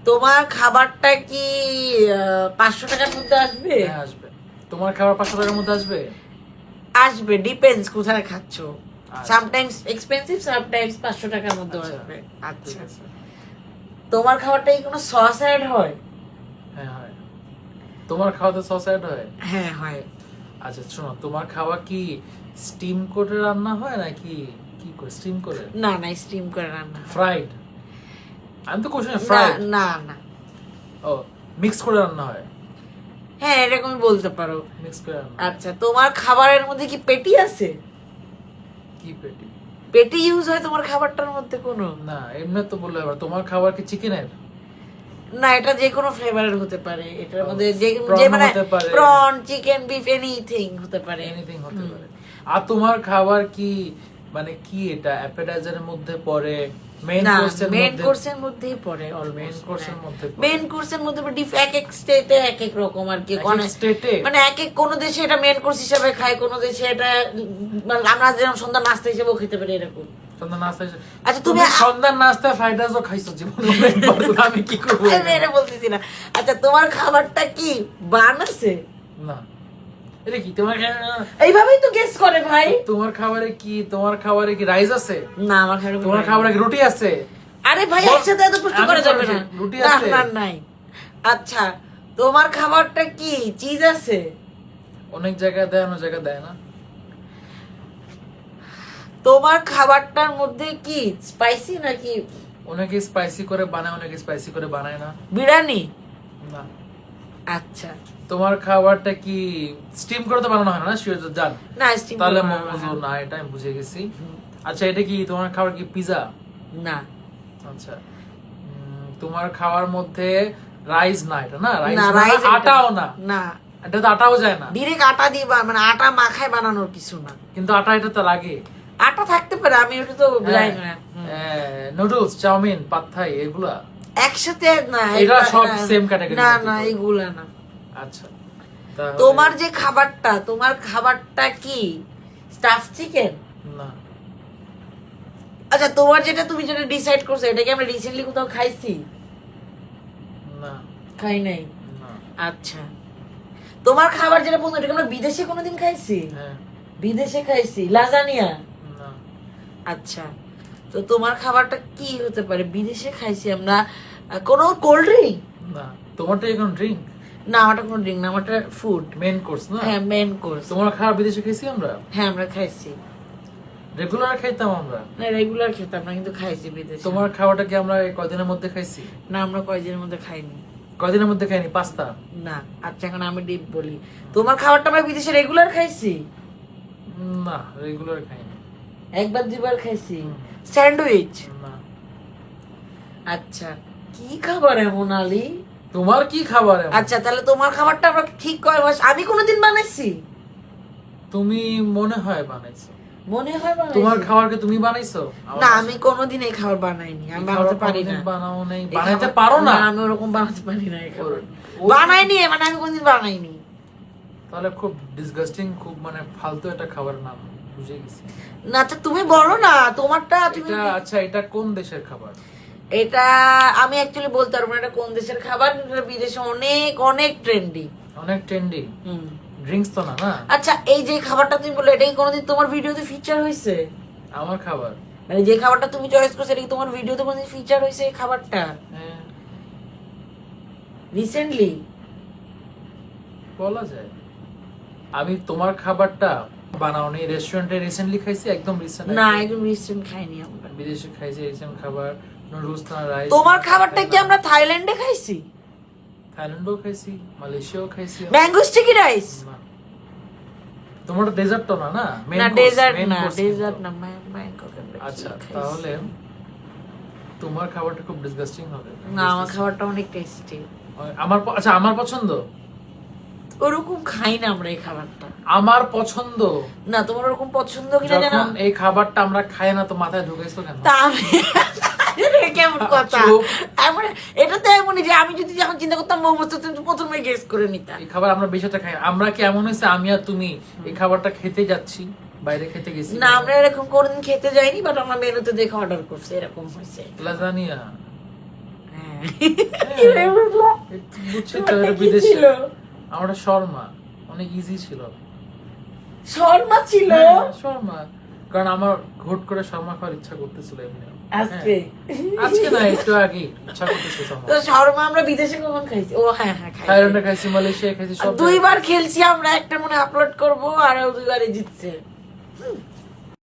তোমার খাবারটা কি 500 টাকার মধ্যে আসবে? হ্যাঁ আসবে। তোমার খাবার 500 টাকার মধ্যে আসবে? আসবে, ডিপেন্ডস কোথায় খাচ্ছ। আচ্ছা। সামটাইমস এক্সপেন্সিভ, সামটাইমস 500 টাকার মধ্যে আচ্ছা, আসবে। ঠিক আচ্ছা, আছে। তোমার খাবারটা কি কোনো সস অ্যাড হয়? হ্যাঁ হয়। তোমার খাওয়াতে সস অ্যাড হয়? হ্যাঁ হয়। আচ্ছা শোনো, তোমার খাওয়া কি স্টিম করে রান্না হয় নাকি কি করে স্টিম করে? না না, স্টিম করে রান্না হয়। ফ্রাইড? আমি তো কোশ্চেন না ফ্রাইড। না না, ও মিক্স করে রান্না হয়? হ্যাঁ এরকমই বলতে পারো। মিক্স করে রান্না। আচ্ছা, তোমার খাবারের মধ্যে কি পেটি আছে? কি পেটি? পেটি ইউজ হয় তোমার খাবারটার মধ্যে কোনো? না এমনি তো বললে এবার তোমার খাবার কি চিকেনের? না, এটা যে কোনো ফ্লেভারের হতে পারে। এটার ও, মধ্যে যে prawn যে মানে হতে পারে। প্রন, চিকেন, বিফ, এনিথিং হতে পারে। এনিথিং হতে পারে। আর তোমার খাবার কি মানে কি এটা অ্যাপেটাইজারের মধ্যে পড়ে, মেইন না, কোর্সের মেইন মধ্যে? কোর্সের মধ্যেই পড়ে মেইন অলমোস্ট। কোর্সের মধ্যে পড়ে। মেইন কোর্সের মধ্যে এক এক স্টেটে এক এক রকম আর কি। এক এক স্টেটে? মানে এক এক, কোন দেশে এটা মেইন কোর্স হিসেবে খায়, কোন দেশে এটা মানে আমরা যেরকম সন্ধ্যা নাস্তা হিসেবেও খেতে পারি এরকম। সন্ধ্যা নাস্তা? আচ্ছা, তুমি তুমি সন্ধ্যার নাস্তা ফ্রাইড রাইসও খাইছো জীবনে একবার, তো আমি কি করব? আমি এটা বলতেছি না। আচ্ছা, তোমার খাবারটা কি বান আছে? না এটা কি তোমার এইভাবেই তো গেস করে ভাই। তোমার খাবারে কি, তোমার খাবারে কি রাইস আছে? না, আমার খাবারে তোমার খাবারে কি রুটি আছে? আরে ভাই, বল, একসাথে এত প্রশ্ন আমি করা যাবে বলছি, না। রুটি না আছে? না নাই। আচ্ছা, তোমার খাবারটা কি চিজ আছে? অনেক জায়গায় দেয়, অনেক জায়গায় দেয় না। তোমার খাবারটার মধ্যে কি স্পাইসি নাকি? অনেকে স্পাইসি করে বানায়, অনেকে স্পাইসি করে বানায় না। বিরিয়ানি? না। আচ্ছা, তোমার খাবারটা কি স্টিম করে তো বানানো হয় না, শিওর জান? না স্টিম তাহলে মোমোজ না, এটা আমি বুঝে গেছি। আচ্ছা এটা কি তোমার খাবার কি পিজা? না আচ্ছা তোমার খাওয়ার মধ্যে রাইস না, এটা না রাইস না, না, রাইস আটাও না। না, এটা তো আটাও যায় না। ডিরেক্ট আটা দিয়ে মানে আটা মাখায় বানানোর কিছু না। কিন্তু আটা এটা তো লাগে। আটা থাকতে পারে, আমি ওটা তো জানি না। নুডলস, চাউমিন, পাত থাই এগুলা একসাথে না, এরা সব না, same category না মধ্যে না পড়ে। এগুলা না। আচ্ছা তাহলে- তোমার যে খাবারটা, তোমার খাবারটা কি স্টাফ চিকেন? না। আচ্ছা, তোমার যেটা, তুমি যেটা ডিসাইড করছো, এটা কি আমরা রিসেন্টলি কোথাও খাইছি? না। খাই নাই। না। আচ্ছা, তোমার খাবার যেটা বলছো, এটা কি আমরা বিদেশে কোনোদিন খাইছি? হ্যাঁ। বিদেশে খাইছি, লাজানিয়া? না। আচ্ছা, তো তোমার খাবারটা কি হতে পারে বিদেশে খাইছি আমরা? কোনো কোল্ড ড্রিঙ্ক? না। তোমারটা এখন ড্রিঙ্ক? না, আমারটা কোনো ড্রিঙ্ক না, আমারটা ফুড। মেইন কোর্স না? হ্যাঁ, মেন কোর্স। তোমার খাবার বিদেশে খাইছি আমরা? হ্যাঁ, আমরা খাইছি। রেগুলার খাইতাম আমরা? না, রেগুলার খেতাম না, কিন্তু খাইছি বিদেশে। তোমার খাওয়াটা কি আমরা এই কয়দিনের মধ্যে খাইছি? না, আমরা কয়দিনের মধ্যে খাইনি। কয়দিনের মধ্যে খাইনি? পাস্তা? না। আচ্ছা, এখন আমি ডিপ বলি, তোমার খাবারটা আমরা বিদেশে রেগুলার খাইছি? না রেগুলার খাইনি। একবার দুবার খাইছি। স্যান্ডউইচ? না। আচ্ছা, কি খাবার এমন আলী? তোমার কি খাবার এমন? আচ্ছা, তাহলে তোমার খাবারটা আমরা ঠিক কয় মাস আমি কোনোদিন বানাইছি? তুমি মনে হয় বানাইছো। মনে হয় বানাইছি। তোমার খাবারকে তুমি বানাইছো? না, আমি কোনোদিন এই খাবার বানাইনি, আমি বানাতে পারি না। বানাও নাই, এই বানাইতে খাবার- পারো না? আমি ওরকম বানাতে পারি না এই খাবার। ও- বানাইনি, মানে আমি কোনোদিন বানাইনি। তাহলে খুব ডিসগাস্টিং, খুব মানে ফালতু একটা খাবার নাম, বুঝে গেছি। না, আচ্ছা তুমি বলো না তোমারটা। তুমি এটা আচ্ছা এটা কোন দেশের খাবার? এটা আমি অ্যাকচুয়ালি বলতে পারবো না এটা কোন দেশের খাবার, কিন্তু এটা বিদেশে অনেক অনেক ট্রেন্ডি। অনেক ট্রেন্ডি। ড্রিঙ্কস তো না? না। আচ্ছা, এই যে খাবারটা তুমি বললে, এটা কি কোনোদিন তোমার ভিডিওতে ফিচার হয়েছে? আমার খাবার? মানে যে খাবারটা তুমি চয়েস করছো, এটা কি তোমার ভিডিওতে কোনোদিন ফিচার হয়েছে এই খাবারটা হ্যাঁ রিসেন্টলি? বলা যায়। আমি তোমার খাবারটা বানাওনি, রেস্টুরেন্টে রিসেন্টলি খাইছি, একদম রিসেন্ট না, একদম রিসেন্ট খাইনি আমরা। বিদেশে খাইছি রিসেন্ট খাবার, নুডলস না রাইস। তোমার খাবারটা কি আমরা থাইল্যান্ডে খাইছি? থাইল্যান্ডেও খাইছি, মালয়েশিয়াও খাইছি। Mango sticky rice? না। তোমার ডেজার্ট তো না? না না, ডেজার্ট না, ডেজার্ট না, ম্যাঙ্গো। আচ্ছা তাহলে তোমার খাবারটা খুব ডিসগাস্টিং হবে। না, আমার খাবারটা অনেক টেস্টি। আচ্ছা আমার পছন্দ? ওরকম খাই না আমরা এই খাবারটা। আমার পছন্দ না, তোমার ওরকম পছন্দ কিনা জানো? যখন এই খাবারটা আমরা খাই না, তো মাথায় ঢুকাইছো কেন? তা আমি কেমন কথা? চুপ। এটা তো এমনই যে আমি যদি যখন চিন্তা করতাম মোমোস, তো তুমি প্রথমে গেস করে নিতা। এই খাবার আমরা বেশিটা খাই। আমরা কি এমন হয়েছে আমি আর তুমি এই খাবারটা খেতে যাচ্ছি, বাইরে খেতে গেছি? না, আমরা এরকম কোনোদিন খেতে যাইনি, বাট আমরা মেনুতে দেখে অর্ডার করছি, এরকম হয়েছে। লাজানিয়া? হ্যাঁ, কিভাবে বুঝলা? বুঝছি তো তোমারটা এটা কি বিদেশে ছিল? আমার শর্মা অনেক ইজি ছিল। শর্মা ছিল হ্যাঁ, শর্মা, কারণ আমার হুট করে শর্মা খাওয়ার ইচ্ছা করতেছিল এমনি। আজকে। আজকে না, একটু আগে ইচ্ছা করতেছিল শর্মা। তো শর্মা আমরা বিদেশে কখন খাইছি? ও হ্যাঁ হ্যাঁ খাইছি। থাইল্যান্ডে খাইছি, মালয়েশিয়া খাইছি, সব দুইবার খেলছি আমরা, একটা মনে আপলোড করবো আর ও দুইবারই জিতছে।